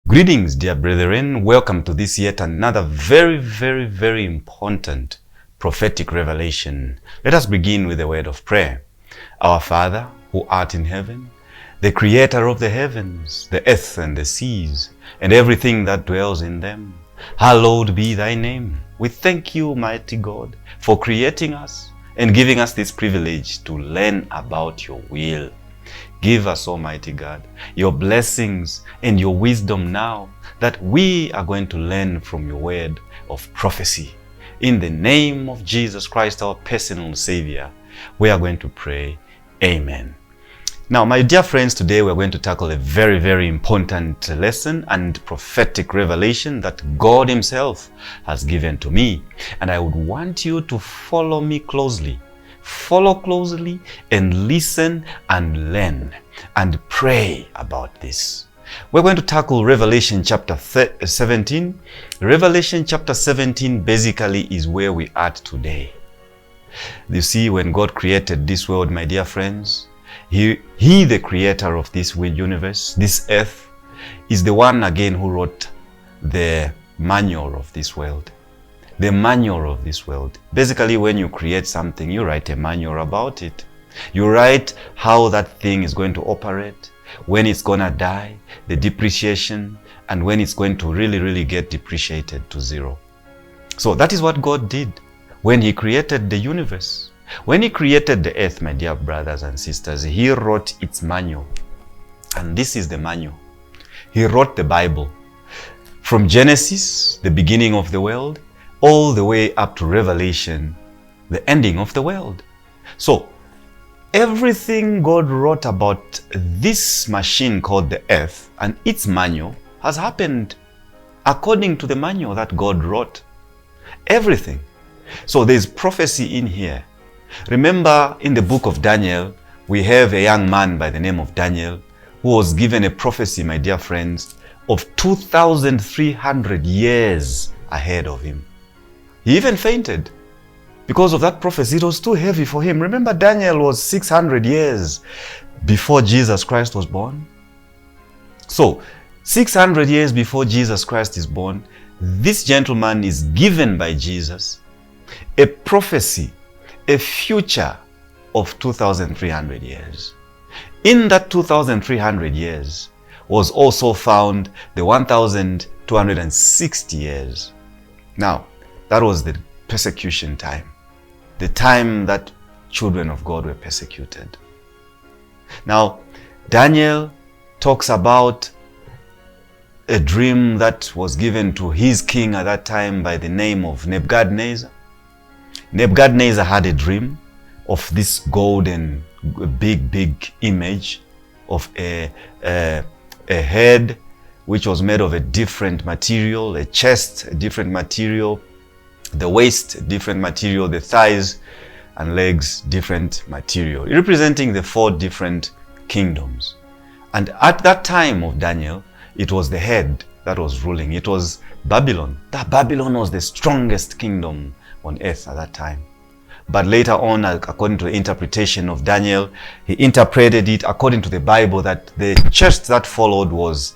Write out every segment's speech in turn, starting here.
Greetings, dear brethren. Welcome to this yet another very important prophetic revelation. Let us begin with a word of prayer. Our Father, who art in heaven, the creator of the heavens, the earth and the seas, and everything that dwells in them, hallowed be thy name. We thank you, mighty God, for creating us and giving us this privilege to learn about your will. Give us, Almighty God, your blessings and your wisdom now that we are going to learn from your word of prophecy. In the name of Jesus Christ, our personal Savior, we are going to pray. Amen. Now, my dear friends, today we're going to tackle a very important lesson and prophetic revelation that God Himself has given to me. And I would want you to follow me closely. Follow closely and listen and learn and pray about this. We're going to tackle Revelation chapter 17. Revelation chapter 17 basically is where we are today. You see, when God created this world, my dear friends, He the creator of this universe, this earth, is the one again who wrote the manual of this world. The manual of this world. Basically, when you create something, you write a manual about it. You write how that thing is going to operate, when it's going to die, the depreciation, and when it's going to really get depreciated to zero. So that is what God did when He created the universe. When He created the earth, my dear brothers and sisters, He wrote its manual. And this is the manual. He wrote the Bible. From Genesis, the beginning of the world, all the way up to Revelation, the ending of the world. So, everything God wrote about this machine called the earth and its manual has happened according to the manual that God wrote. Everything. So there's prophecy in here. Remember, in the book of Daniel, we have a young man by the name of Daniel who was given a prophecy, my dear friends, of 2,300 years ahead of him. He even fainted because of that prophecy. It was too heavy for him. Remember, Daniel was 600 years before Jesus Christ was born. So, 600 years before Jesus Christ is born, this gentleman is given by Jesus a prophecy, a future of 2,300 years. In that 2,300 years was also found the 1,260 years. Now, that was the persecution time, the time that children of God were persecuted. Now, Daniel talks about a dream that was given to his king at that time by the name of Nebuchadnezzar. Nebuchadnezzar had a dream of this golden, big image of a head which was made of a different material, a chest, a different material, the waist, different material, the thighs and legs, different material, representing the 4 different kingdoms. And at that time of Daniel, it was the head that was ruling. It was Babylon. That Babylon was the strongest kingdom on earth at that time. But later on, according to the interpretation of Daniel, he interpreted it according to the Bible that the chest that followed was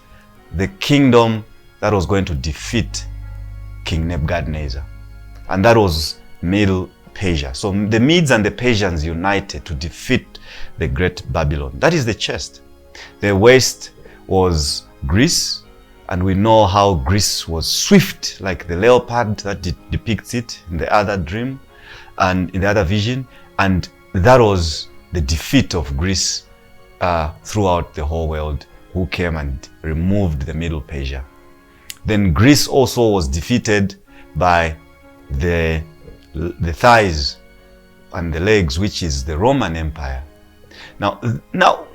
the kingdom that was going to defeat King Nebuchadnezzar. And that was Middle Persia. So the Medes and the Persians united to defeat the great Babylon. That is the chest. The waist was Greece, and we know how Greece was swift like the leopard that depicts it in the other dream and in the other vision. And that was the defeat of Greece throughout the whole world, who came and removed the Middle Persia. Then Greece also was defeated by the thighs and the legs, which is the Roman Empire. Now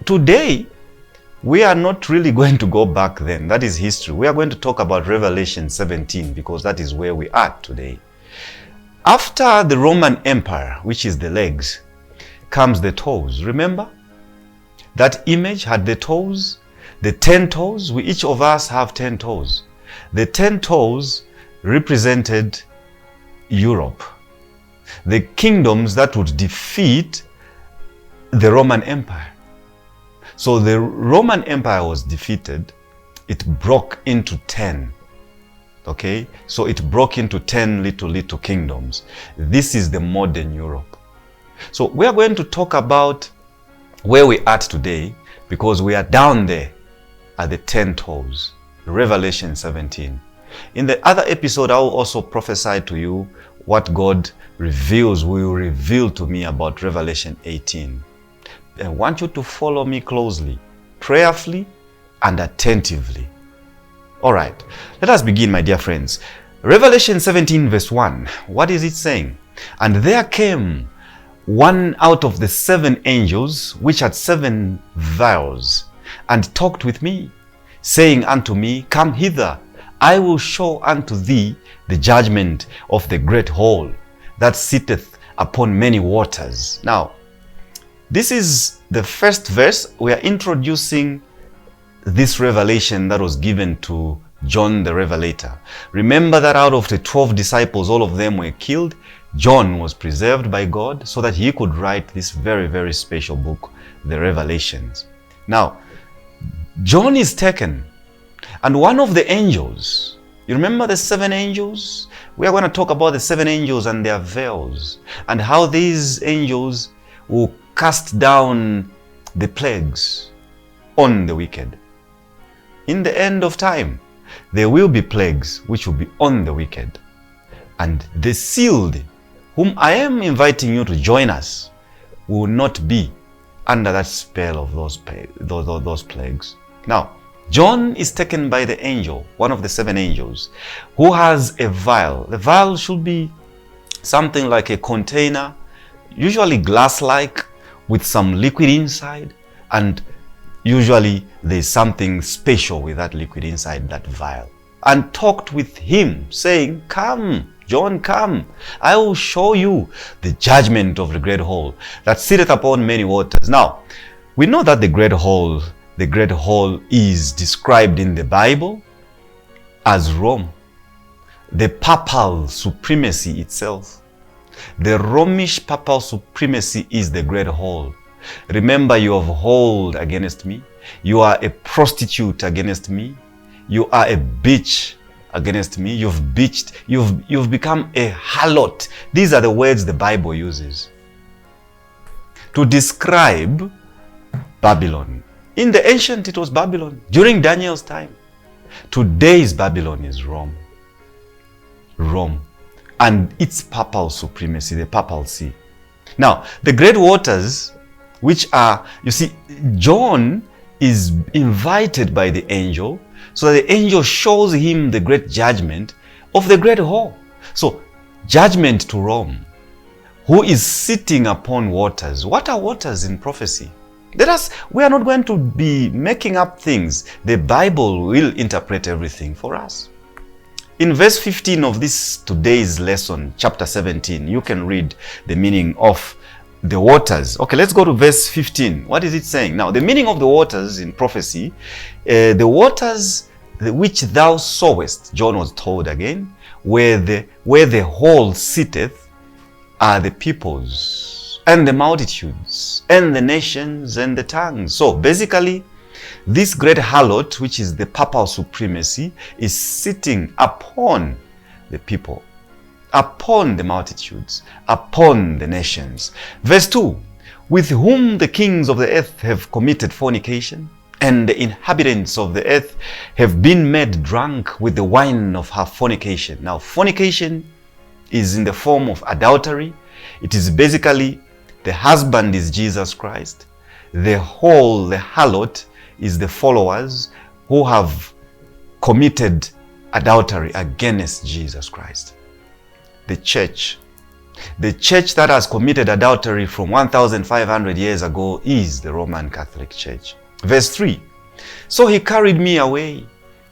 today, we are not really going to go back then. That is history. We are going to talk about Revelation 17 because that is where we are today. After the Roman Empire, which is the legs, comes the toes. Remember? That image had the toes, the 10 toes. Each of us have 10 toes. The 10 toes represented Europe, the kingdoms that would defeat the Roman Empire. So the Roman Empire was defeated it broke into 10. Okay, so it broke into 10 little kingdoms. This is the modern Europe. So we are going to talk about where we are today, because we are down there at the 10 toes, Revelation 17. In the other episode, I will also prophesy to you what God will reveal to me about Revelation 18. I want you to follow me closely, prayerfully and attentively. All right, let us begin, my dear friends. Revelation 17 verse 1, what is it saying? And there came one out of the 7 angels, which had 7 vials, and talked with me, saying unto me, Come hither, I will show unto thee the judgment of the great whore, that sitteth upon many waters. Now, this is the first verse. We are introducing this revelation that was given to John the Revelator. Remember that out of the 12 disciples, all of them were killed. John was preserved by God so that he could write this very, very special book, the Revelations. Now, John is taken, and one of the angels, you remember the 7 angels? We are going to talk about the 7 angels and their veils, and how these angels will cast down the plagues on the wicked. In the end of time, there will be plagues which will be on the wicked. And the sealed, whom I am inviting you to join us, will not be under that spell of those plagues. Now, John is taken by the angel, one of the 7 angels, who has a vial. The vial should be something like a container, usually glass-like, with some liquid inside, and usually there's something special with that liquid inside that vial. And talked with him, saying, Come, John, come. I will show you the judgment of the great whore, that sitteth upon many waters. Now, we know that the great whore is described in the Bible as Rome, the papal supremacy itself. The Romish papal supremacy is the great whore. Remember, you have whored against me. You are a prostitute against me. You are a bitch against me. You've bitched. You've become a harlot. These are the words the Bible uses to describe Babylon. In the ancient, it was Babylon. During Daniel's time. Today's Babylon is Rome. Rome. And its papal supremacy, the papal see. Now, the great waters, which are, you see, John is invited by the angel, so the angel shows him the great judgment of the great whore. So, judgment to Rome, who is sitting upon waters. What are waters in prophecy? We are not going to be making up things. The Bible will interpret everything for us. In verse 15 of today's lesson, chapter 17, you can read the meaning of the waters. Okay, let's go to verse 15. What is it saying? Now, the meaning of the waters in prophecy, the waters which thou sawest, John was told again, where the whore sitteth, are the peoples and the multitudes and the nations and the tongues. So basically, this great harlot, which is the papal supremacy, is sitting upon the people, upon the multitudes, upon the nations. Verse 2, with whom the kings of the earth have committed fornication, and the inhabitants of the earth have been made drunk with the wine of her fornication. Now, fornication is in the form of adultery. It is basically, the husband is Jesus Christ. The harlot, is the followers who have committed adultery against Jesus Christ. The church that has committed adultery from 1,500 years ago is the Roman Catholic Church. Verse 3, so he carried me away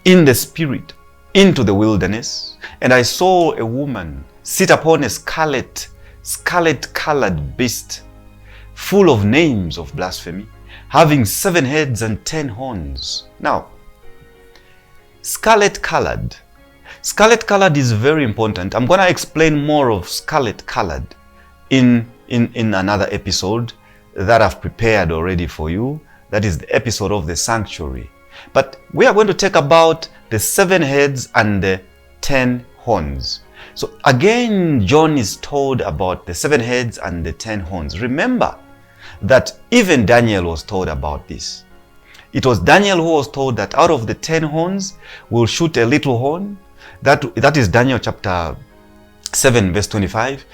in the spirit into the wilderness, and I saw a woman sit upon a scarlet-colored beast, full of names of blasphemy, having 7 heads and 10 horns. Now, scarlet-colored is very important. I'm going to explain more of scarlet-colored in another episode that I've prepared already for you. That is the episode of the sanctuary. But we are going to talk about the 7 heads and the 10 horns. So again, John is told about the 7 heads and the 10 horns. Remember that even Daniel was told about this. It was Daniel who was told that out of the 10 horns, we'll shoot a little horn. That is Daniel chapter 7 verse 25.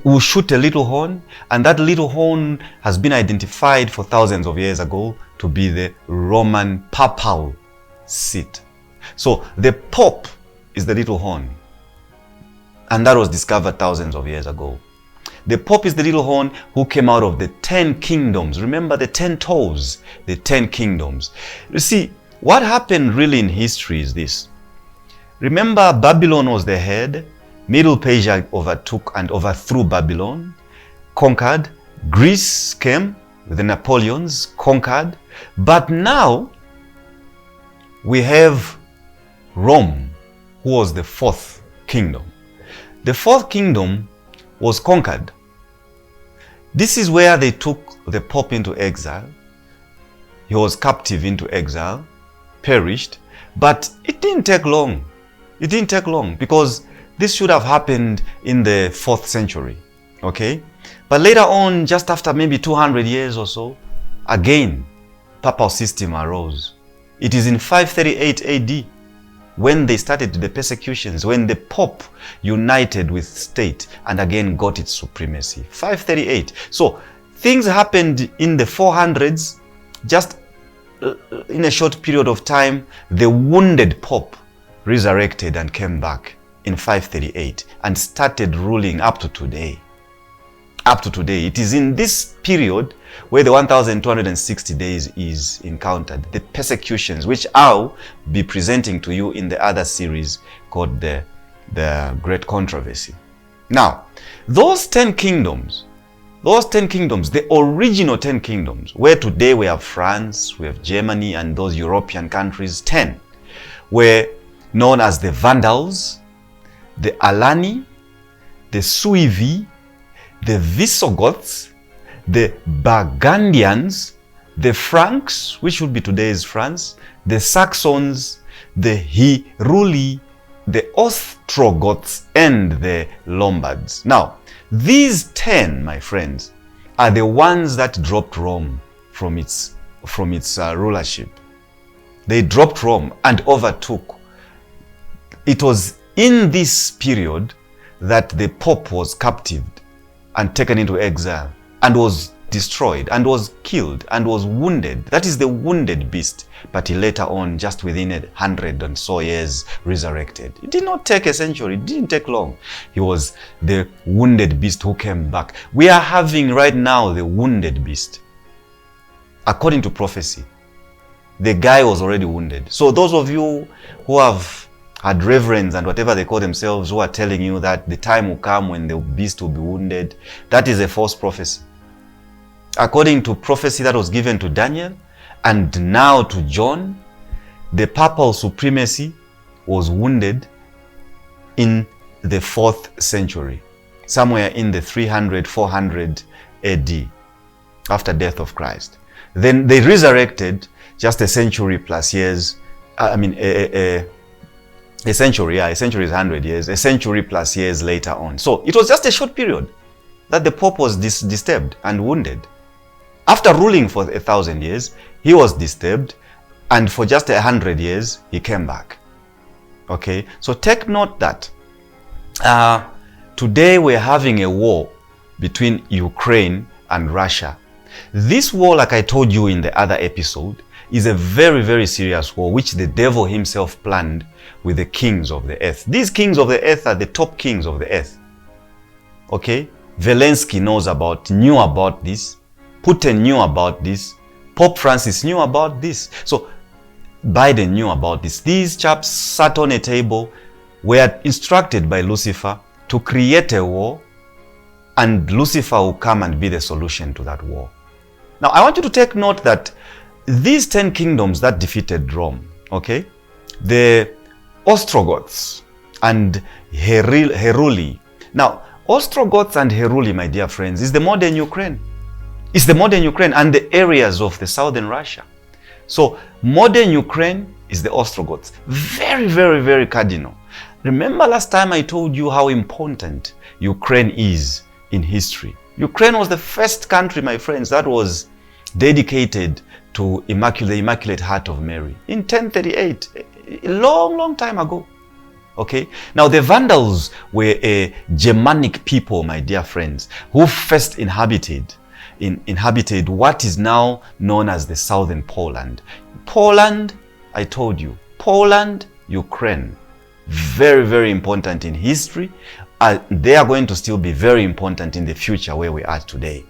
We'll shoot a little horn, and that little horn has been identified for thousands of years ago to be the Roman papal seat. So the Pope is the little horn, and that was discovered thousands of years ago. The Pope is the little horn who came out of the 10 kingdoms. Remember the 10 toes, the 10 kingdoms. You see, what happened really in history is this. Remember, Babylon was the head. Middle Persia overtook and overthrew Babylon, conquered. Greece came with the Napoleons, conquered. But now we have Rome, who was the 4th kingdom. The 4th kingdom was conquered. This is where they took the Pope into exile. He was captive into exile, perished, but it didn't take long. It didn't take long because this should have happened in the 4th century, okay? But later on, just after maybe 200 years or so, again, papal system arose. It is in 538 AD when they started the persecutions, when the Pope united with state and again got its supremacy. 538. So things happened in the 400s, just in a short period of time. The wounded Pope resurrected and came back in 538 and started ruling up to today. Up to today. It is in this period where the 1260 days is encountered. The persecutions, which I'll be presenting to you in the other series called the Great Controversy. Now, those 10 kingdoms, the original 10 kingdoms, where today we have France, we have Germany, and those European countries, 10, were known as the Vandals, the Alani, the Suevi, the Visigoths, the Burgundians, the Franks, which would be today's France, the Saxons, the Heruli, the Ostrogoths, and the Lombards. Now, these 10, my friends, are the ones that dropped Rome from its rulership. They dropped Rome and overtook. It was in this period that the Pope was captivated and taken into exile and was destroyed and was killed and was wounded. That is the wounded beast. But he later on, just within 100 and so years, resurrected. It did not take a century. It didn't take long. He was the wounded beast who came back. We are having right now the wounded beast. According to prophecy, the guy was already wounded. So those of you who have had reverends and whatever they call themselves, who are telling you that the time will come when the beast will be wounded, that is a false prophecy. According to prophecy that was given to Daniel and now to John, the papal supremacy was wounded in the 4th century, somewhere in the 300-400 AD, after death of Christ. Then they resurrected just a century plus years. A century is 100 years, a century plus years later on. So it was just a short period that the Pope was disturbed and wounded. After ruling for 1,000 years, he was disturbed, and for just 100 years, he came back. Okay, so take note that today we're having a war between Ukraine and Russia. This war, like I told you in the other episode, is a very, very serious war which the devil himself planned with the kings of the earth. These kings of the earth are the top kings of the earth. Okay? Zelensky knew about this. Putin knew about this. Pope Francis knew about this. So Biden knew about this. These chaps sat on a table, were instructed by Lucifer to create a war, and Lucifer will come and be the solution to that war. Now, I want you to take note that these 10 kingdoms that defeated Rome, okay, the Ostrogoths and Heruli. Now, Ostrogoths and Heruli, my dear friends, is the modern Ukraine. It's the modern Ukraine and the areas of the southern Russia. So modern Ukraine is the Ostrogoths. Very, very, very cardinal. Remember last time I told you how important Ukraine is in history. Ukraine was the first country, my friends, that was dedicated to the Immaculate Heart of Mary in 1038, a long, long time ago. Okay, now the Vandals were a Germanic people, my dear friends, who first inhabited what is now known as the southern Poland. Poland, I told you, Poland, Ukraine, very, very important in history. They are going to still be very important in the future where we are today.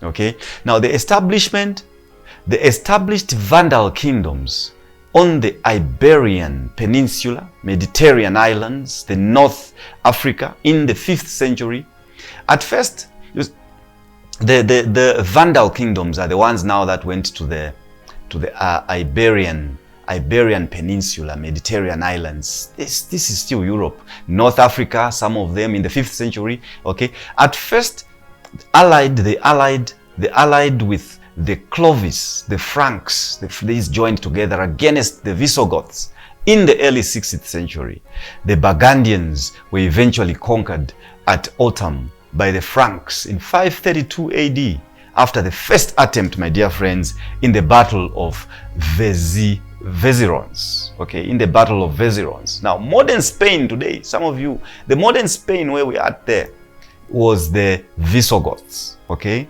Okay, now the established Vandal kingdoms on the Iberian Peninsula, Mediterranean islands, the North Africa in the 5th century. At first, the Vandal kingdoms are the ones now that went to the Iberian Peninsula, Mediterranean islands. This is still Europe. North Africa, some of them in the 5th century. Okay, at first, they allied with the Clovis, the Franks. These joined together against the Visigoths in the early 6th century. The Burgundians were eventually conquered at Autumn by the Franks in 532 AD after the first attempt, my dear friends, in the Battle of Vezirons. Okay, in the Battle of Vezirons. Now, modern Spain today, some of you, the modern Spain where we are there was the Visigoths. Okay,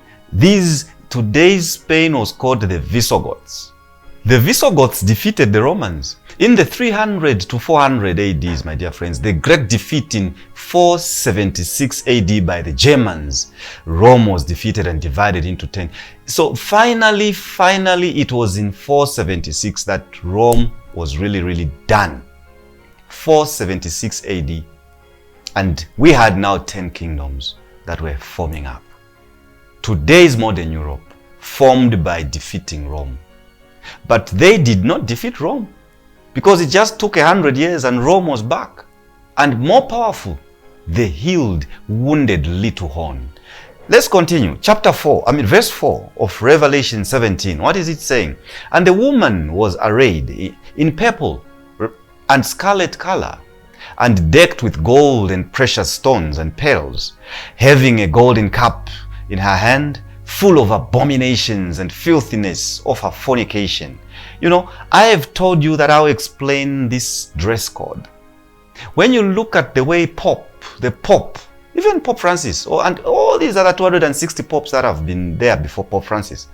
today's Spain was called the Visigoths. The Visigoths defeated the Romans in the 300 to 400 ADs, my dear friends. The Great defeat in 476 AD by the Germans. Rome was defeated and divided into 10. So finally, it was in 476 that Rome was really done. 476 AD. And we had now 10 kingdoms that were forming up. Today's modern Europe, formed by defeating Rome. But they did not defeat Rome, because it just took 100 years and Rome was back. And more powerful, the healed, wounded little horn. Let's continue. Verse 4 of Revelation 17. What is it saying? And the woman was arrayed in purple and scarlet color, and decked with gold and precious stones and pearls, having a golden cup in her hand, full of abominations and filthiness of her fornication. You know, I have told you that I'll explain this dress code. When you look at the way the Pope, even Pope Francis, and all these other 260 popes that have been there before Pope Francis,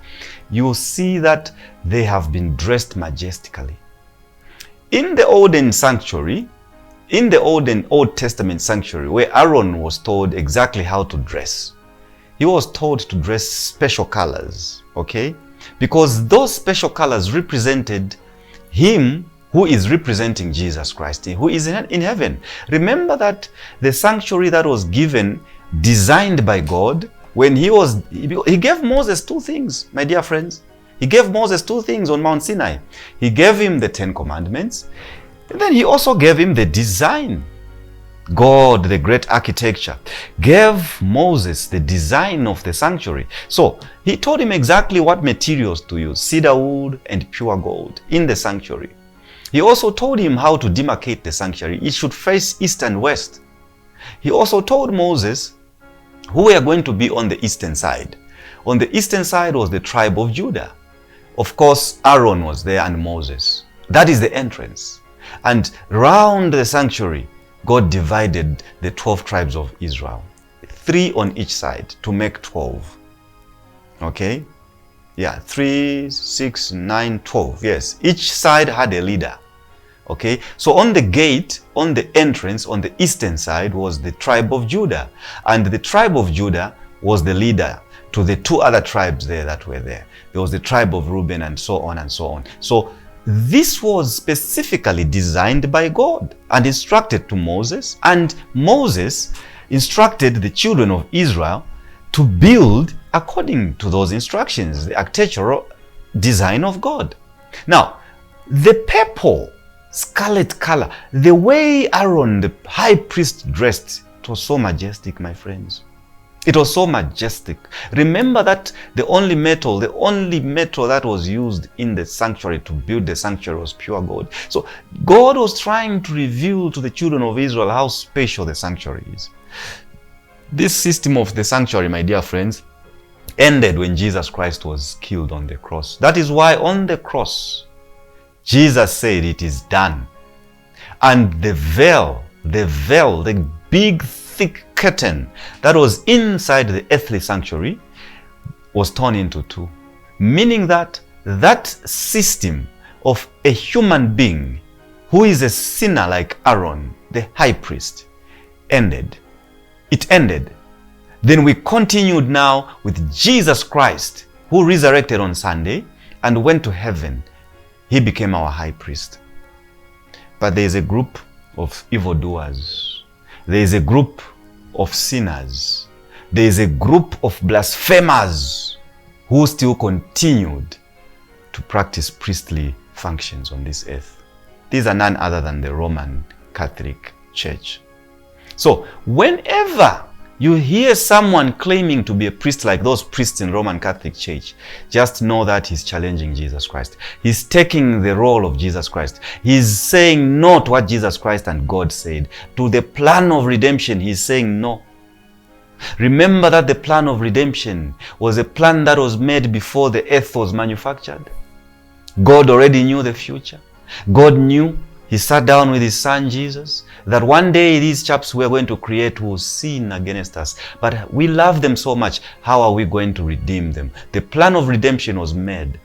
you will see that they have been dressed majestically. In the olden sanctuary, in the Old Testament sanctuary, where Aaron was told exactly how to dress, he was told to dress special colors, okay? Because those special colors represented him who is representing Jesus Christ, who is in heaven. Remember that the sanctuary that was given, designed by God, when he gave Moses 2 things, my dear friends. He gave Moses 2 things on Mount Sinai. He gave him the 10 commandments, and then he also gave him the design. God, the great architecture, gave Moses the design of the sanctuary. So he told him exactly what materials to use, cedar wood and pure gold in the sanctuary. He also told him how to demarcate the sanctuary. It should face east and west. He also told Moses who were going to be on the eastern side. On the eastern side was the tribe of Judah. Of course, Aaron was there and Moses. That is the entrance. And round the sanctuary, God divided the 12 tribes of Israel, 3 on each side to make 12. Okay? Yeah, 3, 6, 9, 12. Yes, each side had a leader. Okay? So on the gate, on the entrance, on the eastern side was the tribe of Judah. And the tribe of Judah was the leader to the 2 other tribes there that were there. There was the tribe of Reuben and so on and so on. So this was specifically designed by God and instructed to Moses, and Moses instructed the children of Israel to build according to those instructions, the architectural design of God. Now, the purple, scarlet color, the way Aaron, the high priest, dressed, it was so majestic, my friends. It was so majestic. Remember that the only metal that was used in the sanctuary to build the sanctuary was pure gold. So God was trying to reveal to the children of Israel how special the sanctuary is. This system of the sanctuary, my dear friends, ended when Jesus Christ was killed on the cross. That is why on the cross, Jesus said, "It is done." And the veil, the big thick curtain that was inside the earthly sanctuary was torn into two, meaning that that system of a human being who is a sinner like Aaron, the high priest, ended. It ended. Then we continued now with Jesus Christ, who resurrected on Sunday and went to heaven. He became our high priest. But there is a group of evildoers. There is a group of sinners. There is a group of blasphemers who still continued to practice priestly functions on this earth. These are none other than the Roman Catholic Church. So whenever you hear someone claiming to be a priest like those priests in Roman Catholic Church, just know that he's challenging Jesus Christ. He's taking the role of Jesus Christ. He's saying no to what Jesus Christ and God said. To the plan of redemption, he's saying no. Remember that the plan of redemption was a plan that was made before the earth was manufactured. God already knew the future. God knew. He sat down with his son Jesus, that one day these chaps we're going to create will sin against us. But we love them so much. How are we going to redeem them? The plan of redemption was made.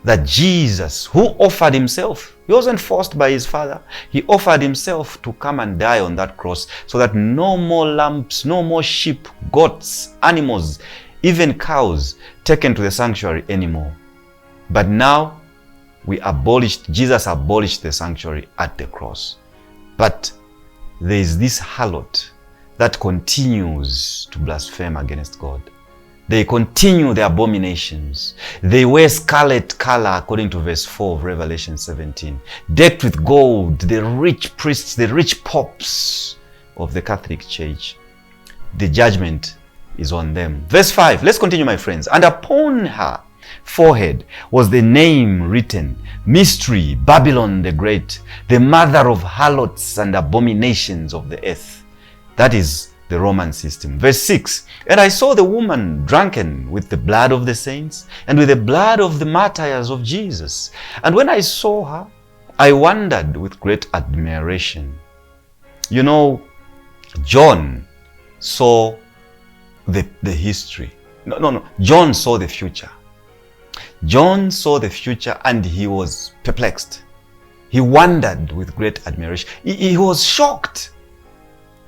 That Jesus, who offered himself, he wasn't forced by his father. He offered himself to come and die on that cross so that no more lambs, no more sheep, goats, animals, even cows taken to the sanctuary anymore. But now, Jesus abolished the sanctuary at the cross. But there is this harlot that continues to blaspheme against God. They continue their abominations. They wear scarlet color according to verse 4 of Revelation 17. Decked with gold, the rich priests, the rich popes of the Catholic Church. The judgment is on them. Verse 5, let's continue, my friends. And upon her forehead was the name written, Mystery, Babylon the Great, the mother of harlots and abominations of the earth. That is the Roman system. Verse 6, and I saw the woman drunken with the blood of the saints and with the blood of the martyrs of Jesus. And when I saw her, I wondered with great admiration. You know, John saw the history. No. John saw the future. John saw the future and he was perplexed. He wondered with great admiration. He was shocked.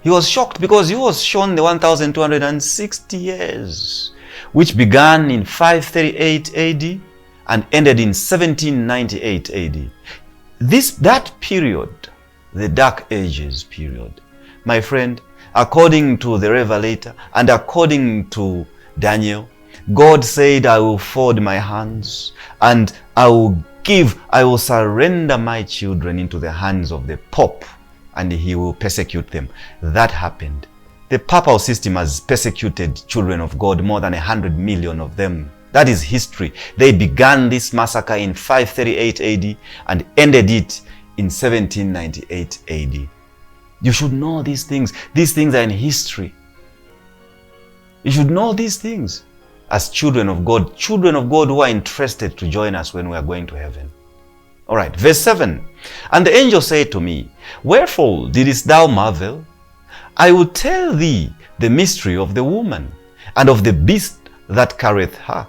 He was shocked because he was shown the 1260 years, which began in 538 AD and ended in 1798 AD. That period, the Dark Ages period, my friend, according to the Revelator and according to Daniel, God said, I will fold my hands and I will surrender my children into the hands of the Pope and he will persecute them. That happened. The papal system has persecuted children of God, more than 100 million of them. That is history. They began this massacre in 538 AD and ended it in 1798 AD. You should know these things. These things are in history. You should know these things as children of God who are interested to join us when we are going to heaven. All right, verse 7. And the angel said to me, wherefore didst thou marvel? I will tell thee the mystery of the woman and of the beast that carrieth her,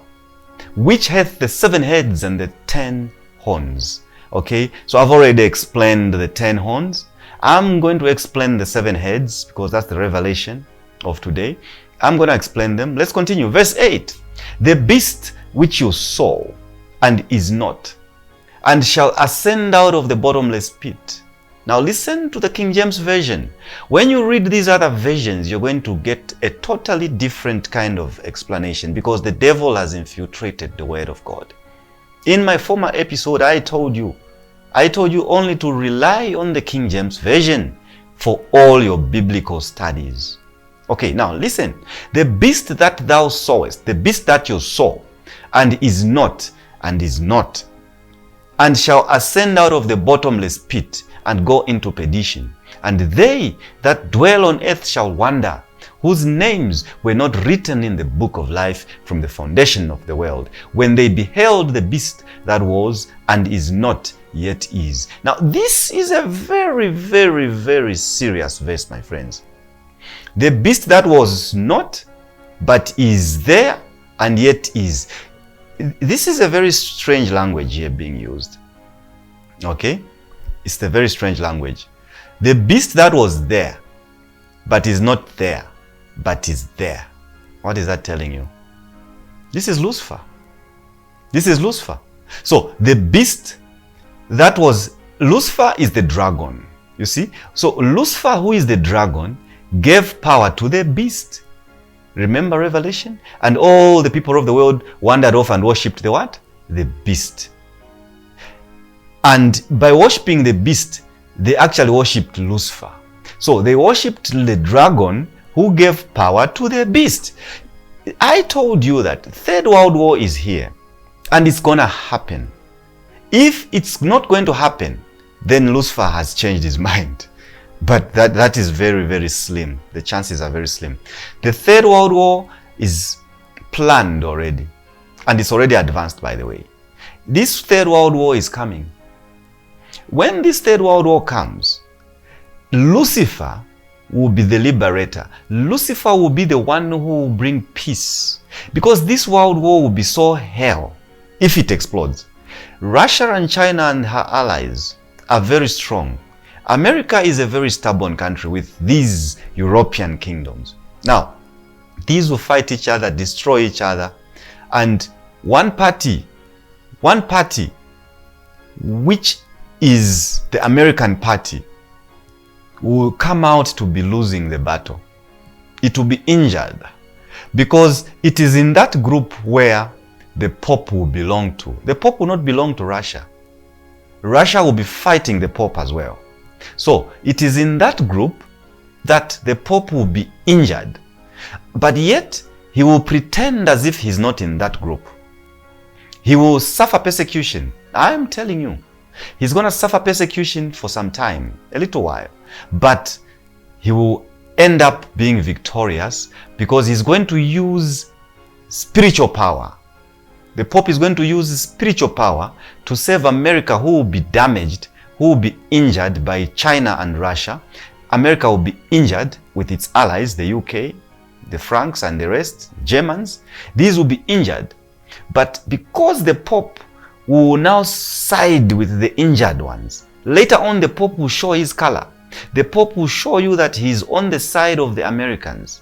which hath the 7 heads and the 10 horns. Okay, so I've already explained the 10 horns. I'm going to explain the 7 heads because that's the revelation of today. I'm going to explain them. Let's continue. Verse 8. The beast which you saw and is not, and shall ascend out of the bottomless pit. Now listen to the King James Version. When you read these other versions, you're going to get a totally different kind of explanation because the devil has infiltrated the Word of God. In my former episode, I told you only to rely on the King James Version for all your biblical studies. Okay, now listen. The beast that thou sawest, the beast that you saw, and is not, and shall ascend out of the bottomless pit, and go into perdition. And they that dwell on earth shall wonder, whose names were not written in the book of life from the foundation of the world, when they beheld the beast that was, and is not, yet is. Now, this is a very, very, very serious verse, my friends. The beast that was not, but is there, and yet is. This is a very strange language here being used. Okay? It's a very strange language. The beast that was there, but is not there, but is there. What is that telling you? This is Lucifer. This is Lucifer. So the beast that was, Lucifer is the dragon. You see? So Lucifer, who is the dragon, gave power to the beast. Remember Revelation? And all the people of the world wandered off and worshipped the what? The beast. And by worshipping the beast, they actually worshipped Lucifer. So they worshipped the dragon who gave power to the beast. I told you that Third World War is here and it's gonna happen. If it's not going to happen, then Lucifer has changed his mind. But that is very, very slim. The chances are very slim. The Third World War is planned already. And it's already advanced, by the way. This Third World War is coming. When this Third World War comes, Lucifer will be the liberator. Lucifer will be the one who will bring peace. Because this world war will be so hell if it explodes. Russia and China and her allies are very strong. America is a very stubborn country with these European kingdoms. Now, these will fight each other, destroy each other, and one party, which is the American party, will come out to be losing the battle. It will be injured because it is in that group where the Pope will belong to. The Pope will not belong to Russia. Russia will be fighting the Pope as well. So it is in that group that the Pope will be injured. But yet he will pretend as if he's not in that group. He will suffer persecution. I'm telling you. He's going to suffer persecution for some time, a little while. But he will end up being victorious because he's going to use spiritual power. The Pope is going to use spiritual power to save America, who will be damaged, who will be injured by China and Russia. America will be injured with its allies, the UK, the Franks and the rest, Germans. These will be injured. But because the Pope will now side with the injured ones, later on the Pope will show his color. The Pope will show you that he's on the side of the Americans.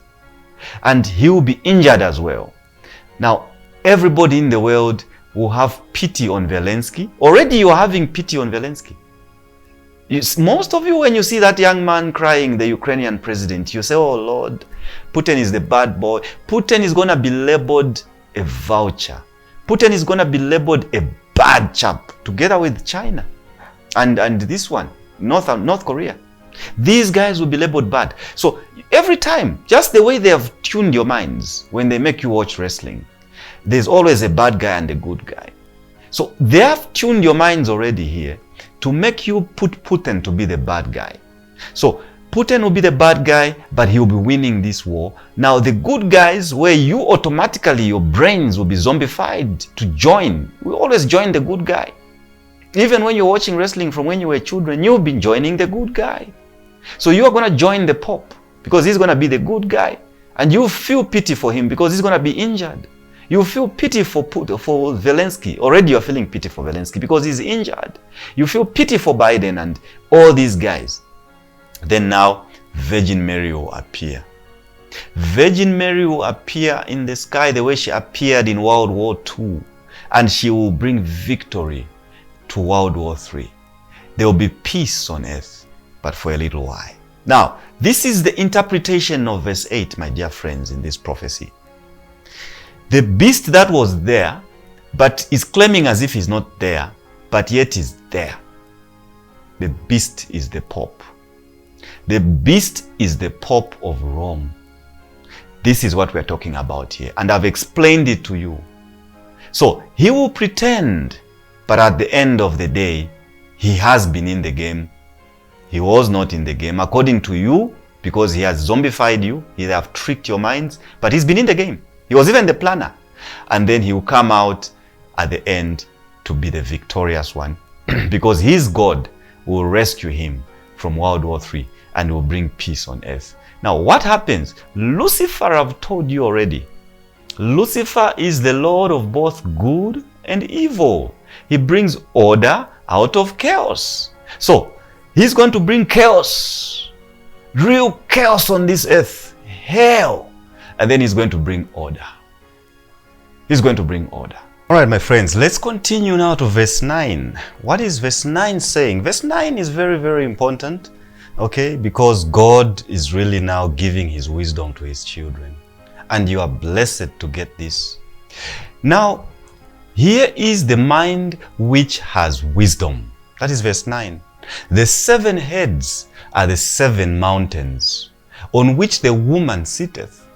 And he will be injured as well. Now, everybody in the world will have pity on Zelensky. Already you are having pity on Zelensky. Most of you, when you see that young man crying, the Ukrainian president, you say, oh Lord, Putin is the bad boy. Putin is going to be labeled a vulture. Putin is going to be labeled a bad chap together with China and this one, North Korea. These guys will be labeled bad. So every time, just the way they have tuned your minds when they make you watch wrestling, there's always a bad guy and a good guy. So they have tuned your minds already here to make you put Putin to be the bad guy. So Putin will be the bad guy, but he will be winning this war. Now the good guys, where you automatically, your brains will be zombified to join. We always join the good guy. Even when you're watching wrestling from when you were children, you've been joining the good guy. So you are going to join the Pope because he's going to be the good guy. And you feel pity for him because he's going to be injured. You feel pity for Zelensky. Already you're feeling pity for Zelensky because he's injured. You feel pity for Biden and all these guys. Then now, Virgin Mary will appear. Virgin Mary will appear in the sky the way she appeared in World War II. And she will bring victory to World War III. There will be peace on earth, but for a little while. Now, this is the interpretation of verse 8, my dear friends, in this prophecy. The beast that was there, but is claiming as if he's not there, but yet is there. The beast is the Pope. The beast is the Pope of Rome. This is what we're talking about here. And I've explained it to you. So he will pretend, but at the end of the day, he has been in the game. He was not in the game, according to you, because he has zombified you. He have tricked your minds, but he's been in the game. He was even the planner. And then he will come out at the end to be the victorious one because his God will rescue him from World War III and will bring peace on earth. Now, what happens? Lucifer, I've told you already. Lucifer is the Lord of both good and evil. He brings order out of chaos. So, he's going to bring chaos, real chaos on this earth, hell. And then he's going to bring order. He's going to bring order. All right, my friends, let's continue now to verse 9. What is verse 9 saying? Verse 9 is very, very important, okay, because God is really now giving his wisdom to his children. And you are blessed to get this. Now, here is the mind which has wisdom. That is verse 9. The 7 heads are the 7 mountains on which the woman sitteth.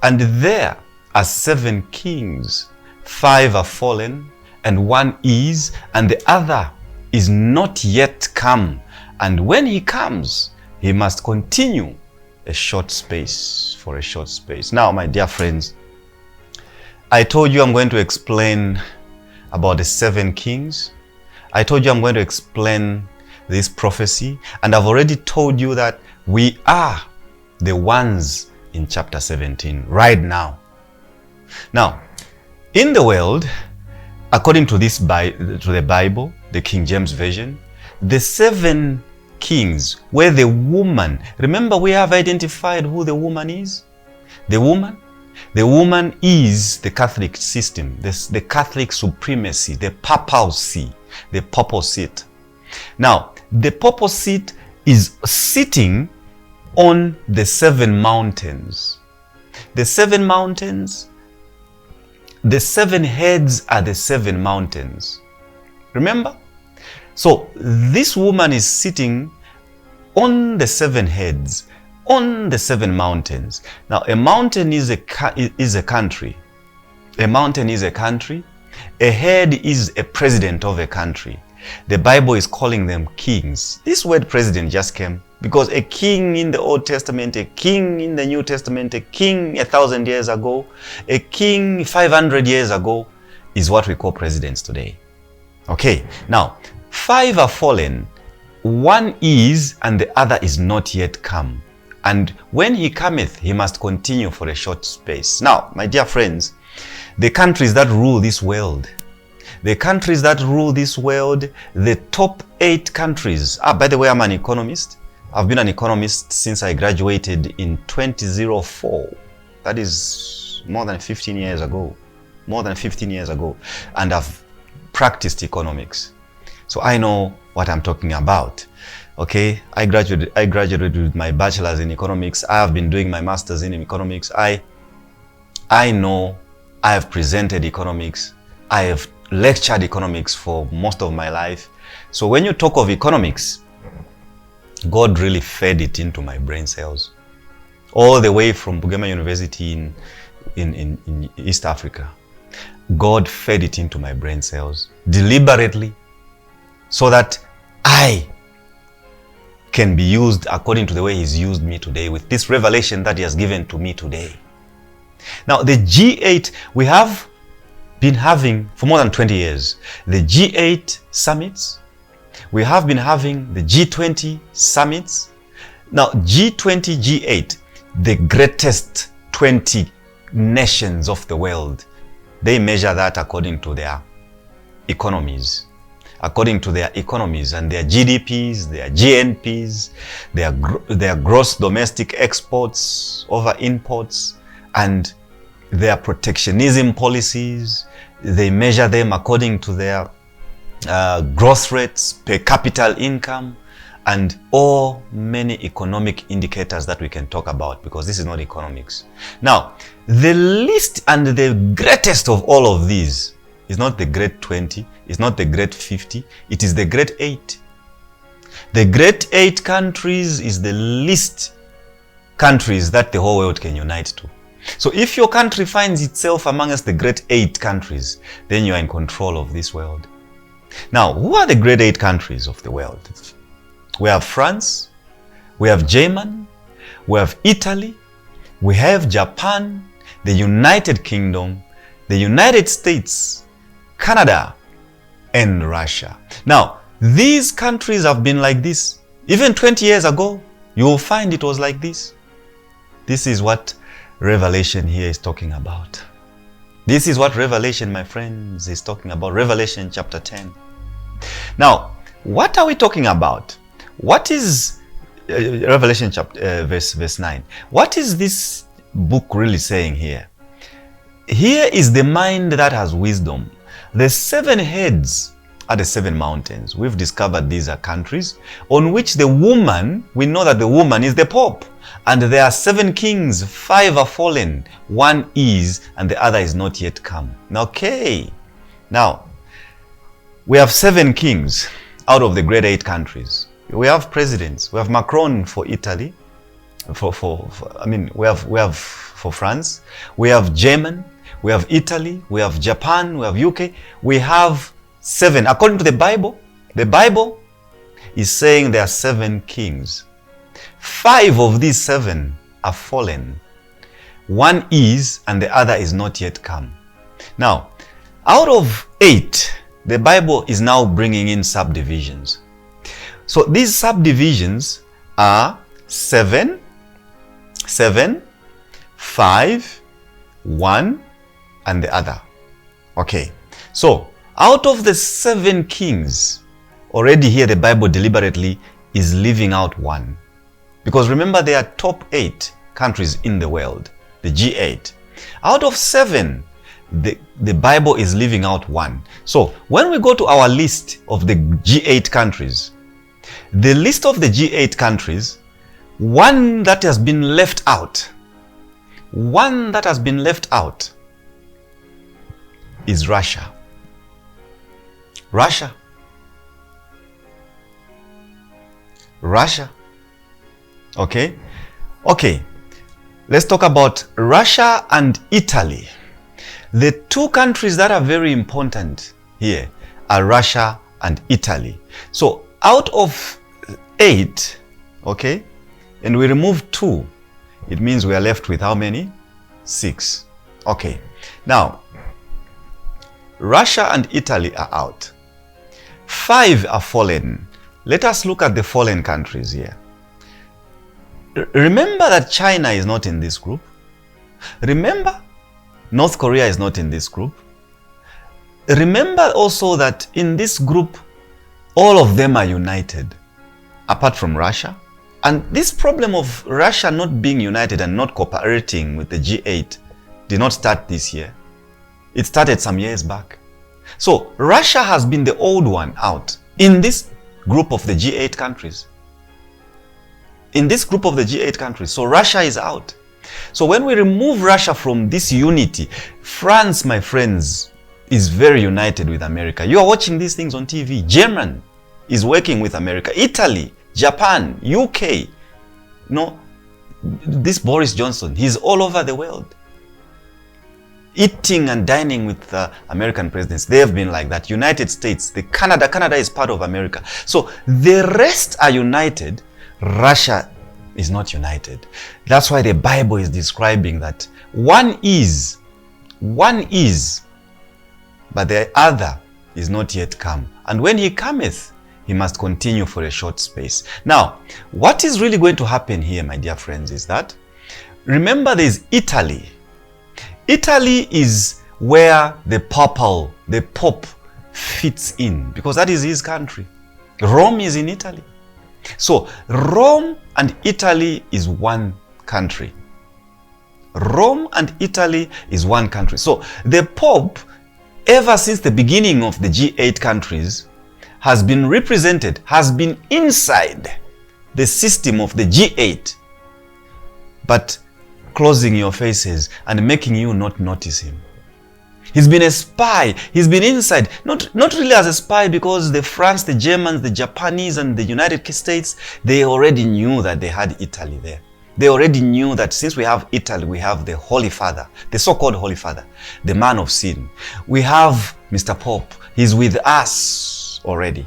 And there are 7 kings. 5 are fallen, and 1 is, and the other is not yet come. And when he comes, he must continue a short space, for a short space. Now, my dear friends, I told you I'm going to explain about the 7 kings. I told you I'm going to explain this prophecy, and I've already told you that we are the ones in chapter 17 right now. Now, in the world, according to the Bible, the King James Version, the 7 kings were the woman. Remember, we have identified who the woman is. The woman is the Catholic system, the Catholic supremacy, the papal see, the papal seat. Now, the papal seat is sitting on the 7 mountains. The 7 mountains, the 7 heads are the 7 mountains. Remember? So this woman is sitting on the 7 heads, on the 7 mountains. Now, a mountain is a country. A mountain is a country. A head is a president of a country. The Bible is calling them kings. This word president just came because a king in the Old Testament, a king in the New Testament, a king 1,000 years ago, a king 500 years ago is what we call presidents today. Okay, now 5 are fallen, 1 is, and the other is not yet come. And when he cometh, he must continue for a short space. Now, my dear friends, the countries that rule this world, the top 8 countries. By the way, I'm an economist. I've been an economist since I graduated in 2004. That is more than 15 years ago. And I've practiced economics. So I know what I'm talking about. Okay, I graduated with my bachelor's in economics. I have been doing my master's in economics. I know I have presented economics. I have lectured economics for most of my life. So when you talk of economics, God really fed it into my brain cells. All the way from Bugema University in East Africa. God fed it into my brain cells deliberately so that I can be used according to the way he's used me today with this revelation that he has given to me today. Now, the G8 we have been having for more than 20 years. The G8 summits. We have been having the G20 summits. Now, G20, G8, the greatest 20 nations of the world, they measure that according to their economies. According to their economies and their GDPs, their GNPs, their gross domestic exports over imports, and their protectionism policies. They measure them according to their growth rates, per capita income, and all many economic indicators that we can talk about, because this is not economics. Now, the least and the greatest of all of these is not the great 20, it's not the great 50, it is the great 8. The great 8 countries is the least countries that the whole world can unite to. So if your country finds itself amongst the great 8 countries, then you are in control of this world. Now, who are the great 8 countries of the world? We have France, we have Germany, we have Italy, we have Japan, the United Kingdom, the United States, Canada, and Russia. Now, these countries have been like this. Even 20 years ago, you will find it was like this. This is what Revelation here is talking about. This is what Revelation, my friends, is talking about. Revelation chapter 10. Now, what are we talking about? What is Revelation chapter verse 9? What is this book really saying here? Here is the mind that has wisdom. The 7 heads are the 7 mountains. We've discovered these are countries on which the woman, we know that the woman is the Pope. And there are 7 kings, 5 are fallen, 1 is, and the other is not yet come. Okay. Now, we have 7 kings out of the great 8 countries. We have presidents. We have Macron for Italy. We have for France. We have Germany. We have Italy. We have Japan. We have UK. We have 7. According to the Bible is saying there are 7 kings. 5 of these 7 are fallen. 1 is, and the other is not yet come. Now, out of 8, the Bible is now bringing in subdivisions. So these subdivisions are 7, 5, 1, and the other. Okay. So out of the 7 kings, already here the Bible deliberately is leaving out 1. Because remember, there are top 8 countries in the world, the G8. Out of 7, the Bible is leaving out 1. So when we go to our list of the G8 countries, the list of the G8 countries, one that has been left out is Russia. Russia. Okay. Let's talk about Russia and Italy. The 2 countries that are very important here are Russia and Italy. So out of 8, okay, and we remove 2, it means we are left with how many? 6. Okay. Now, Russia and Italy are out. 5 are fallen. Let us look at the fallen countries here. Remember that China is not in this group. Remember, North Korea is not in this group. Remember also that in this group, all of them are united, apart from Russia. And this problem of Russia not being united and not cooperating with the G8 did not start this year. It started some years back. So Russia has been the old one out in this group of the G8 countries. So Russia is out. So when we remove Russia from this unity, France, my friends, is very united with America. You are watching these things on TV. Germany is working with America. Italy, Japan, UK. No, this Boris Johnson, he's all over the world. Eating and dining with American presidents. They have been like that. United States, Canada is part of America. So the rest are united. Russia is not united. That's why the Bible is describing that one is, but the other is not yet come. And when he cometh, he must continue for a short space. Now, what is really going to happen here, my dear friends, is that, remember, there is Italy. Italy is where the Pope fits in, because that is his country. Rome is in Italy. So Rome and Italy is one country. Rome and Italy is one country. So the Pope, ever since the beginning of the G8 countries, has been represented, has been inside the system of the G8, but closing your faces and making you not notice him. He's been a spy. He's been inside, not really as a spy, because the France, the Germans, the Japanese, and the United States, they already knew that they had Italy there. They already knew that since we have Italy, we have the Holy Father, the so-called Holy Father, the man of sin. We have Mr. Pope. He's with us already.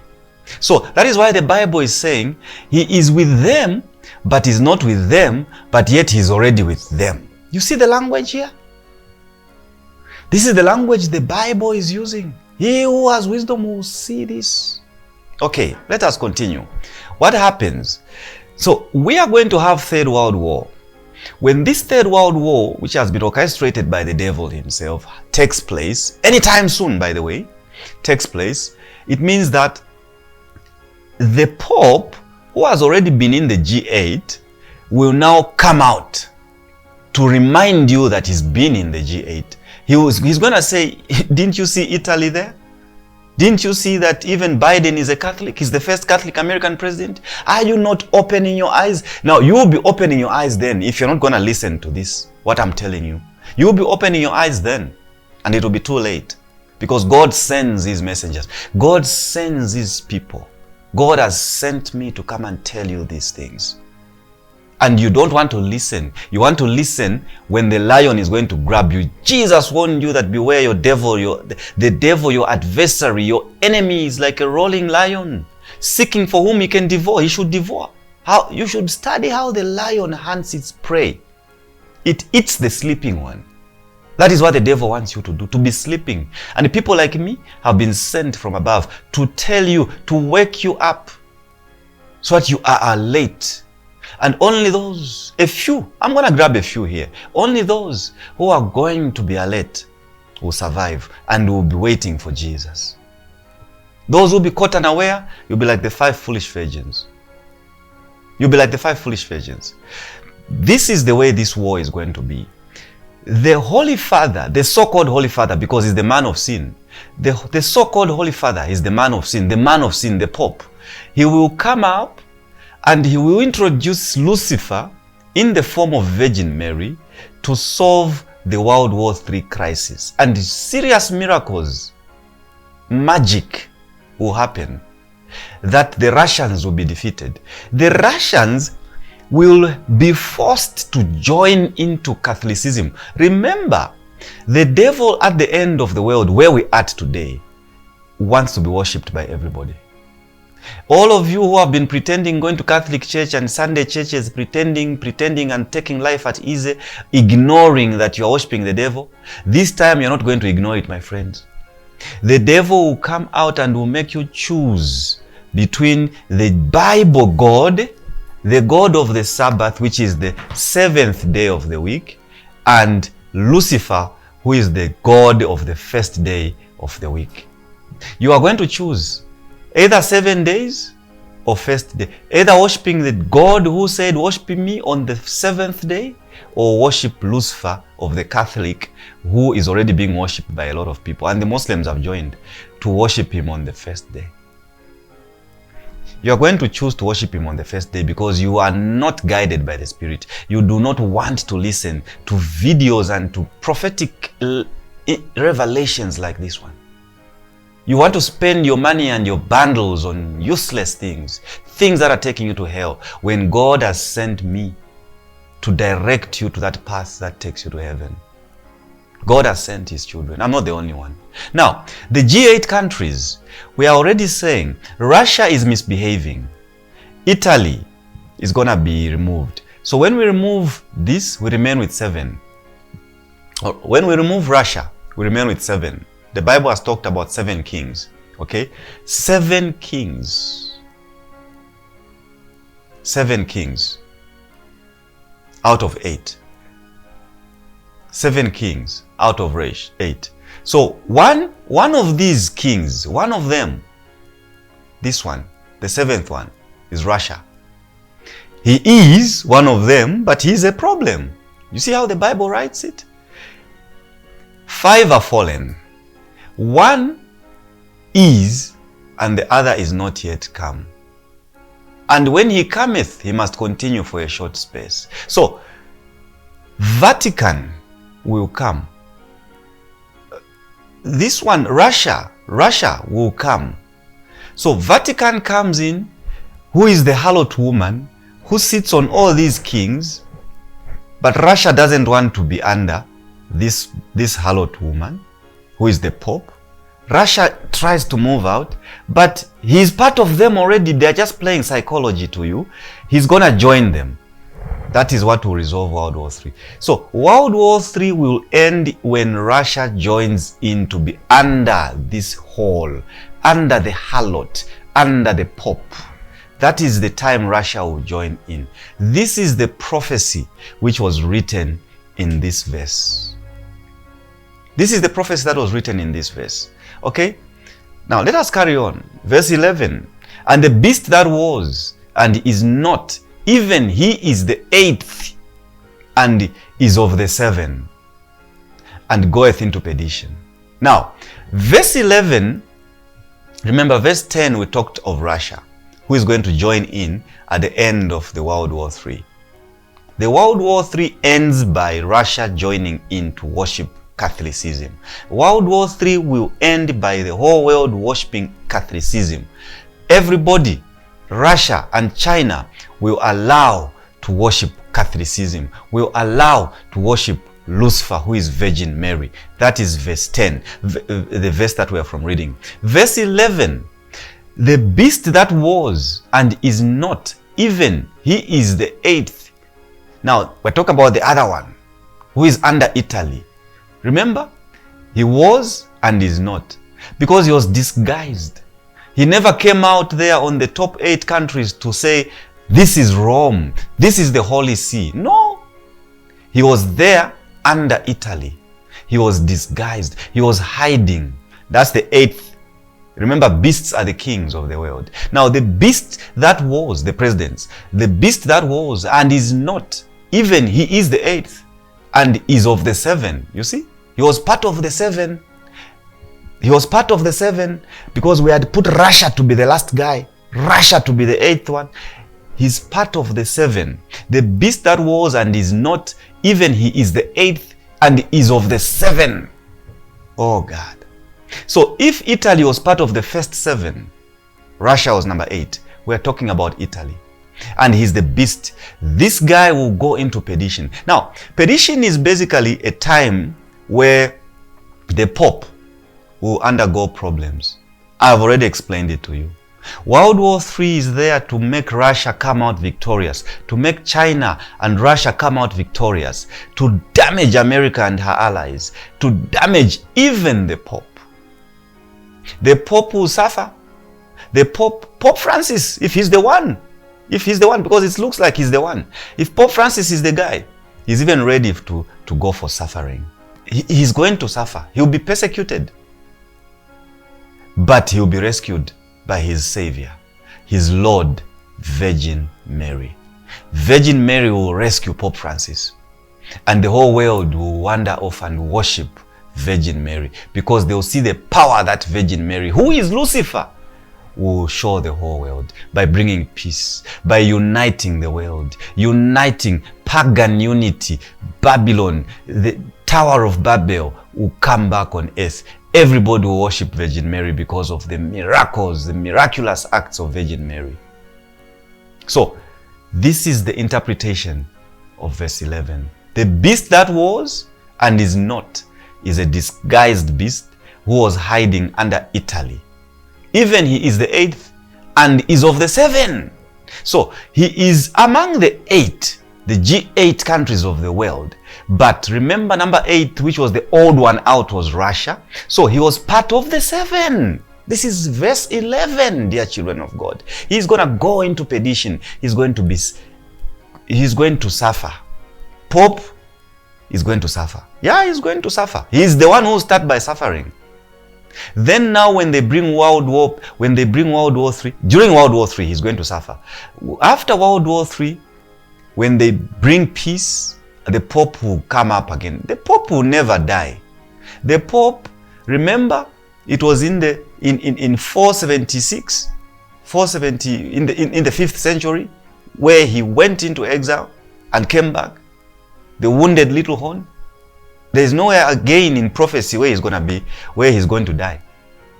So that is why the Bible is saying he is with them, but is not with them, but yet he's already with them. You see the language here? This is the language the Bible is using. He who has wisdom will see this. Okay, let us continue. What happens? So we are going to have Third World War. When this Third World War, which has been orchestrated by the devil himself, takes place, anytime soon, by the way, takes place, it means that the Pope, who has already been in the G8, will now come out to remind you that he's been in the G8. He's going to say, didn't you see Italy there? Didn't you see that even Biden is a Catholic? He's the first Catholic American president. Are you not opening your eyes? Now, you will be opening your eyes then if you're not going to listen to this, what I'm telling you. You will be opening your eyes then, and it will be too late. Because God sends his messengers. God sends his people. God has sent me to come and tell you these things. And you don't want to listen. You want to listen when the lion is going to grab you. Jesus warned you that beware your devil, the devil, your adversary, your enemy is like a roaring lion, seeking for whom he can devour. He should devour. You should study how the lion hunts its prey. It eats the sleeping one. That is what the devil wants you to do, to be sleeping. And people like me have been sent from above to tell you, to wake you up so that you are alert. And only those, a few, I'm going to grab a few here. Only those who are going to be alert will survive and will be waiting for Jesus. Those who will be caught unaware, you'll be like the 5 foolish virgins. You'll be like the 5 foolish virgins. This is the way this war is going to be. The Holy Father, the so-called Holy Father, because he's the man of sin, the so-called Holy Father is the man of sin, the Pope. He will come up and he will introduce Lucifer in the form of Virgin Mary to solve the World War III crisis. And serious miracles, magic will happen, that the Russians will be defeated. The Russians will be forced to join into Catholicism. Remember, the devil at the end of the world, where we are today, wants to be worshipped by everybody. All of you who have been pretending, going to Catholic church and Sunday churches, pretending and taking life at easy, ignoring that you are worshiping the devil, this time you're not going to ignore it, my friends. The devil will come out and will make you choose between the Bible God, the God of the Sabbath, which is the 7th day of the week, and Lucifer, who is the God of the first day of the week. You are going to choose either 7 days or first day. Either worshiping the God who said, worship me on the 7th day, or worship Lucifer of the Catholic, who is already being worshipped by a lot of people. And the Muslims have joined to worship him on the first day. You are going to choose to worship him on the first day because you are not guided by the Spirit. You do not want to listen to videos and to prophetic revelations like this one. You want to spend your money and your bundles on useless things, things that are taking you to hell, when God has sent me to direct you to that path that takes you to heaven. God has sent his children. I'm not the only one. Now, the G8 countries, we are already saying Russia is misbehaving. Italy is going to be removed. So when we remove this, we remain with 7. Or when we remove Russia, we remain with 7. The Bible has talked about 7 kings. Okay? 7 kings. 7 kings out of 8. 7 kings out of 8. So one of these kings, one of them, this one, the 7th one, is Russia. He is one of them, but he's a problem. You see how the Bible writes it? 5 are fallen. 1 is, and the other is not yet come. And when he cometh, he must continue for a short space. So, Vatican will come. This one, Russia will come. So Vatican comes in, who is the harlot woman, who sits on all these kings, But Russia doesn't want to be under this harlot woman, who is the Pope. Russia tries to move out, but he's part of them already. They're just playing psychology to you. He's gonna join them. That is what will resolve World War III. So World War III will end when Russia joins in to be under this hall, under the harlot, under the Pope. That is the time Russia will join in. This is the prophecy which was written in this verse. This is the prophecy that was written in this verse. Okay? Now let us carry on. Verse 11. And the beast that was and is not, even he is the 8th and is of the 7, and goeth into perdition. Now, verse 11, remember verse 10 we talked of Russia, who is going to join in at the end of the World War III. The World War III ends by Russia joining in to worship Catholicism. World War III will end by the whole world worshiping Catholicism. Everybody, Russia and China, will allow to worship Catholicism, will allow to worship Lucifer, who is Virgin Mary. That is verse 10, the verse that we are from reading. Verse 11, the beast that was and is not, even he is the 8th. Now, we're talking about the other one, who is under Italy. Remember, he was and is not, because he was disguised. He never came out there on the top 8 countries to say, this is Rome, this is the Holy See. No, he was there under Italy. He was disguised. He was hiding. That's the 8th. Remember, beasts are the kings of the world. Now, the beast that was, the presidents, the beast that was and is not, even he is the 8th and is of the 7. You see, he was part of the 7. He was part of the 7 because we had put Russia to be the last guy, Russia to be the 8th one. He's part of the 7. The beast that was and is not, even he is the 8th and is of the 7. Oh God. So if Italy was part of the first 7, Russia was number 8. We're talking about Italy. And he's the beast. This guy will go into perdition. Now, perdition is basically a time where the Pope will undergo problems. I've already explained it to you. World War III is there to make Russia come out victorious, to make China and Russia come out victorious, to damage America and her allies, to damage even the Pope. The Pope will suffer. The Pope Francis, if he's the one, because it looks like he's the one. If Pope Francis is the guy, he's even ready to go for suffering. He's going to suffer. He'll be persecuted. But he'll be rescued by his Savior, his Lord, Virgin Mary. Virgin Mary will rescue Pope Francis. And the whole world will wander off and worship Virgin Mary, because they'll see the power that Virgin Mary, who is Lucifer, will show the whole world by bringing peace, by uniting the world, uniting pagan unity. Babylon, the Tower of Babel, will come back on earth. Everybody will worship Virgin Mary because of the miracles, the miraculous acts of Virgin Mary. So, this is the interpretation of verse 11. The beast that was and is not is a disguised beast who was hiding under Italy. Even he is the 8th and is of the 7. So, he is among the 8, the G8 countries of the world. But remember, number 8, which was the old one out, was Russia. So he was part of the 7. This is verse 11, dear children of God. He's going to go into perdition. He's going to suffer. Pope is going to suffer. Yeah, he's going to suffer. He's the one who started by suffering. Then now when they bring World War III, during World War III, he's going to suffer. After World War III, when they bring peace, the Pope will come up again. The Pope will never die. The Pope, remember, it was in 476, 470, in the 5th century, where he went into exile and came back. The wounded little horn. There is nowhere again in prophecy where he's going to be, where he's going to die.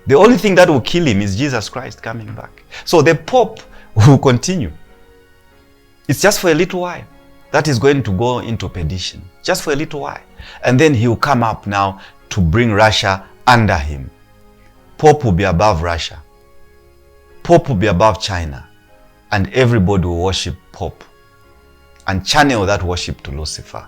The only thing that will kill him is Jesus Christ coming back. So the Pope will continue. It's just for a little while. that is going to go into perdition just for a little while. And then he will come up now to bring Russia under him. Pope will be above Russia. Pope will be above China. And everybody will worship Pope and channel that worship to Lucifer.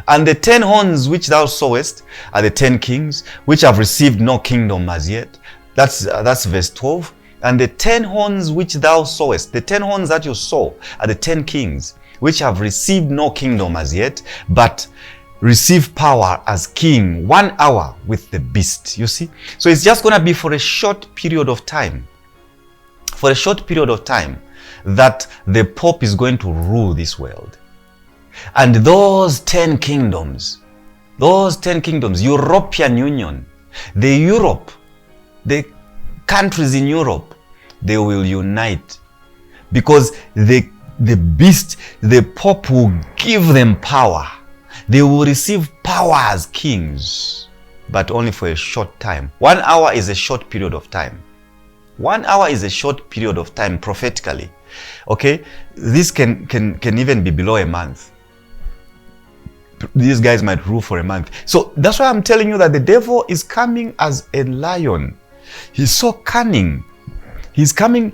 And the 10 horns which thou sawest are the 10 kings which have received no kingdom as yet. That's verse 12. And the 10 horns which thou sawest, the 10 horns that you saw are the 10 kings which have received no kingdom as yet, but receive power as king 1 hour with the beast. You see? So it's just going to be for a short period of time. For a short period of time that the Pope is going to rule this world. And those 10 kingdoms, European Union, the countries in Europe, they will unite because the beast, the Pope will give them power. They will receive power as kings, but only for a short time. 1 hour is a short period of time. 1 hour is a short period of time prophetically. Okay? This can even be below a month. These guys might rule for a month. So that's why I'm telling you that the devil is coming as a lion. He's so cunning. He's going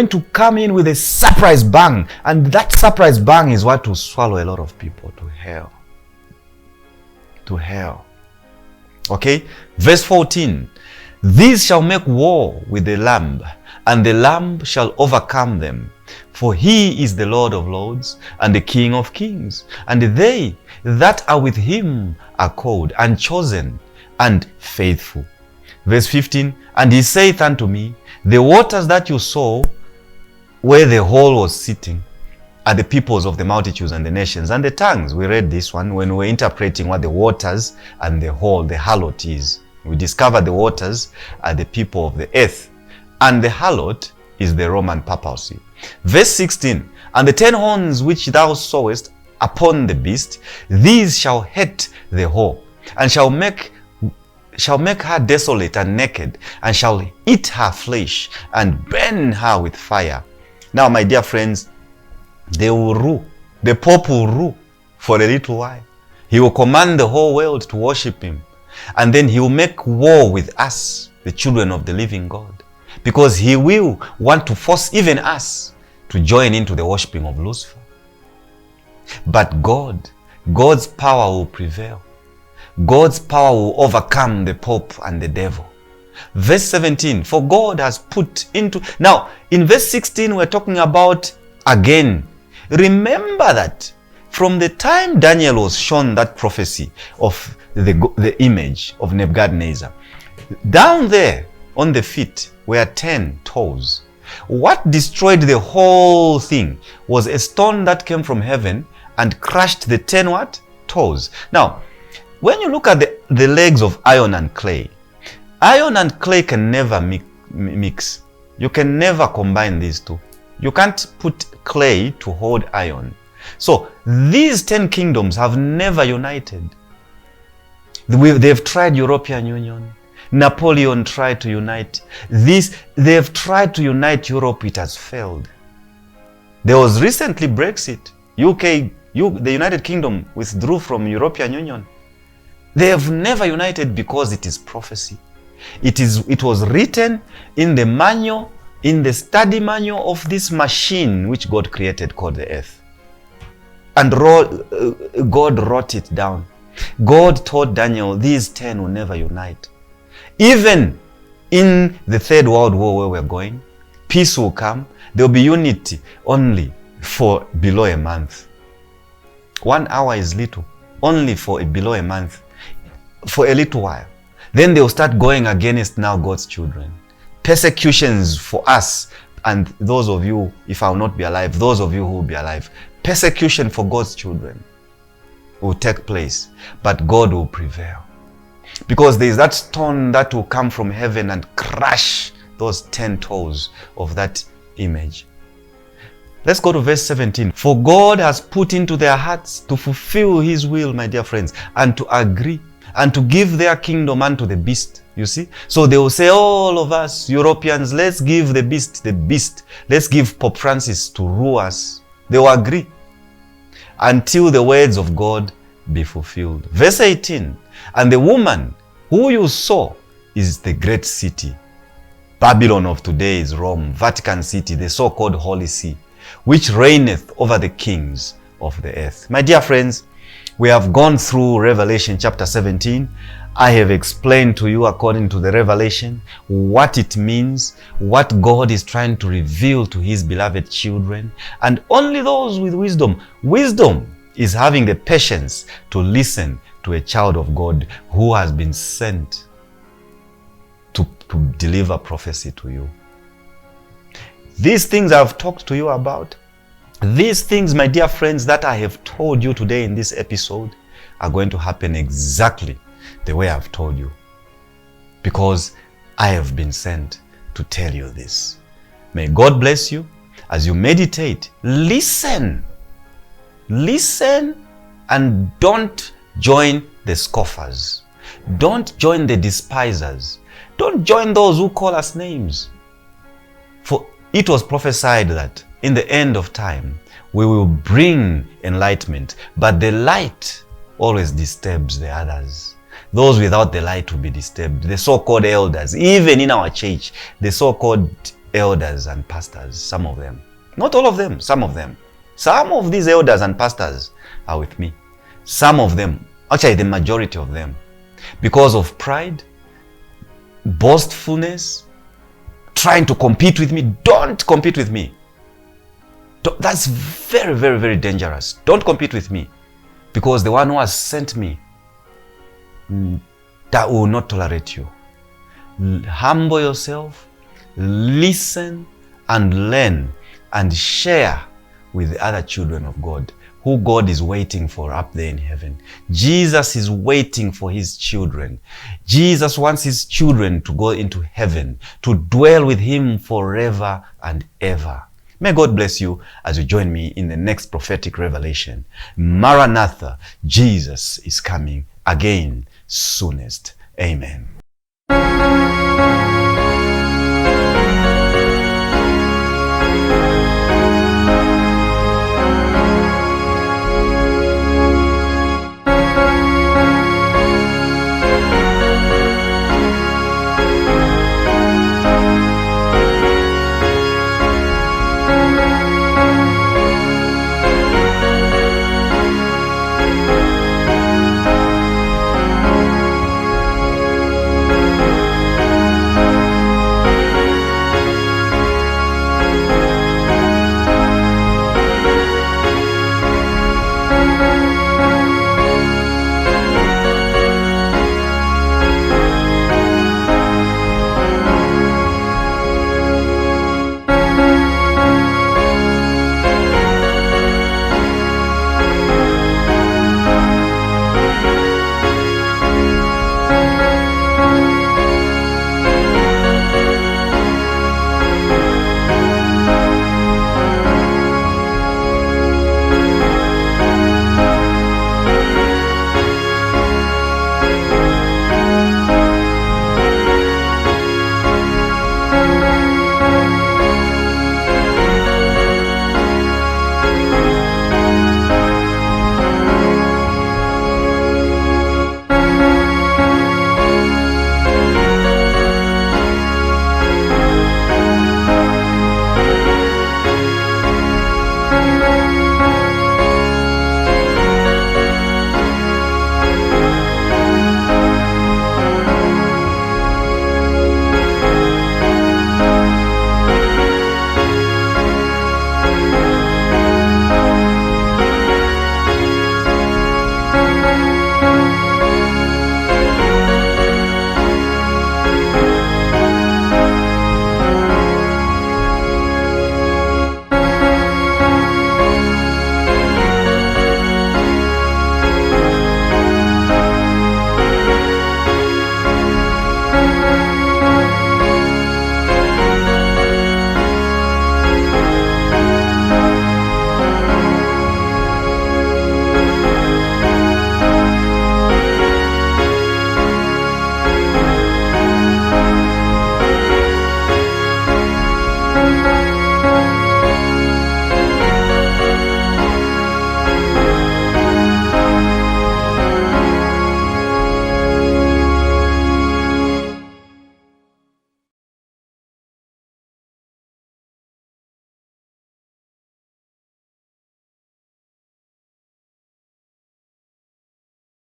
to come in with a surprise bang. And that surprise bang is what will swallow a lot of people to hell. To hell. Okay? Verse 14. These shall make war with the Lamb, and the Lamb shall overcome them. For he is the Lord of lords, and the King of kings. And they that are with him are called, and chosen, and faithful. Verse 15. And he saith unto me, the waters that you saw, where the whole was sitting, are the peoples of the multitudes and the nations and the tongues. We read this one when we were interpreting what the waters and the whole, the harlot is. We discovered the waters are the people of the earth, and the harlot is the Roman papacy. Verse 16. And the 10 horns which thou sawest upon the beast, these shall hate the whore, and shall make her desolate and naked, and shall eat her flesh, and burn her with fire. Now, my dear friends, they will rule. The Pope will rule for a little while. He will command the whole world to worship him. And then he will make war with us, the children of the living God. Because he will want to force even us to join into the worshiping of Lucifer. But God's power will prevail. God's power will overcome the Pope and the devil. Verse 17, for God has put into... Now, in verse 16, we're talking about again. Remember that from the time Daniel was shown that prophecy of the image of Nebuchadnezzar, down there on the feet were 10 toes. What destroyed the whole thing was a stone that came from heaven and crushed the 10 what? Toes. Now, when you look at the legs of iron and clay can never mix. You can never combine these two. You can't put clay to hold iron. So these 10 kingdoms have never united. They've tried European Union. Napoleon tried to unite. They've tried to unite Europe. It has failed. There was recently Brexit. The United Kingdom withdrew from European Union. They have never united because it is prophecy. It was written in the manual, in the study manual of this machine which God created called the earth. And God wrote it down. God told Daniel, these 10 will never unite. Even in the Third World War where we're going, peace will come. There will be unity only for below a month. 1 hour is little, only for below a month, for a little while. Then they will start going against now God's children. Persecutions for us and those of you, if I will not be alive, those of you who will be alive. Persecution for God's children will take place, but God will prevail. Because there is that stone that will come from heaven and crush those 10 toes of that image. Let's go to verse 17. For God has put into their hearts to fulfill his will, my dear friends, and to agree, and to give their kingdom unto the beast. You see? So they will say, all of us Europeans, let's give the beast. Let's give Pope Francis to rule us. They will agree. until the words of God be fulfilled. Verse 18, and the woman who you saw is the great city. Babylon of today is Rome, Vatican City, the so-called Holy See, which reigneth over the kings of the earth. My dear friends, we have gone through Revelation chapter 17. I have explained to you according to the revelation what it means, what God is trying to reveal to his beloved children, and only those with wisdom. Wisdom is having the patience to listen to a child of God who has been sent to deliver prophecy to you. These things I've talked to you about, these things, my dear friends, that I have told you today in this episode are going to happen exactly the way I've told you, because I have been sent to tell you this. May God bless you as you meditate. Listen and don't join the scoffers. Don't join the despisers. Don't join those who call us names. For it was prophesied that in the end of time, we will bring enlightenment, but the light always disturbs the others. Those without the light will be disturbed. The so-called elders, even in our church, the so-called elders and pastors, some of them. Not all of them, some of them. Some of these elders and pastors are with me. Some of them, actually the majority of them, because of pride, boastfulness, trying to compete with me. Don't compete with me. That's very, very, very dangerous. Don't compete with me, because the one who has sent me, that will not tolerate you. Humble yourself, listen and learn and share with the other children of God, who God is waiting for up there in heaven. Jesus is waiting for his children. Jesus wants his children to go into heaven, to dwell with him forever and ever. May God bless you as you join me in the next prophetic revelation. Maranatha, Jesus is coming again soonest. Amen.